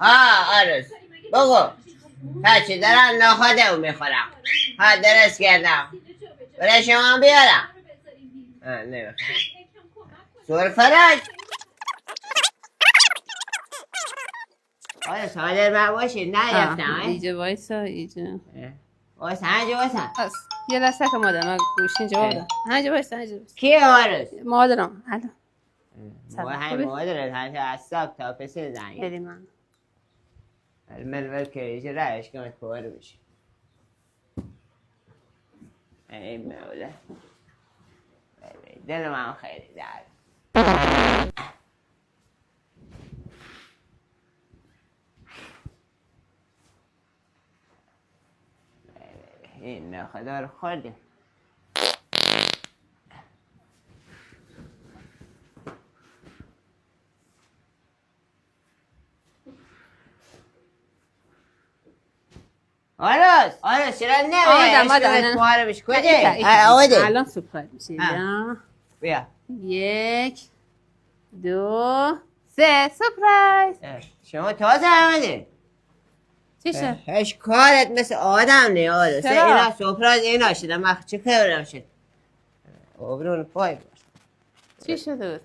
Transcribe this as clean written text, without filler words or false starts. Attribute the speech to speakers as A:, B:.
A: آرز بگو هرچی دارم نخواده او میخورم درست کردم برای شما بیارم نمیخوام سرفراز حاضر من باشید نرفتم
B: اینجا وایسا اینجا
A: وایسا همینجا وایسا
B: یه لحظه که مادرم گوشین جواب داد همینجا وایسا
A: کیه آرز؟
B: مادرم الان
A: همین مادرت همشه از صبح تا پسر زنگ
B: خیلی من
A: الململ که ایجا رایش که پاره بشه ای مولا دل من خیلی درد این نخدا رو خوردیم آرز چرا نمیه
B: آمدم
A: پاره بشه کجه؟ آمده
B: الان سپرایز میشه اینجا
A: بیا
B: 1 2 3 سپرایز
A: شما تازه آمده
B: چی شد؟
A: هیچ کارت مثل آدم نه آرز اینا سپرایز اینا شده من چه خبرم شد آبرون پای باش
B: چی شد؟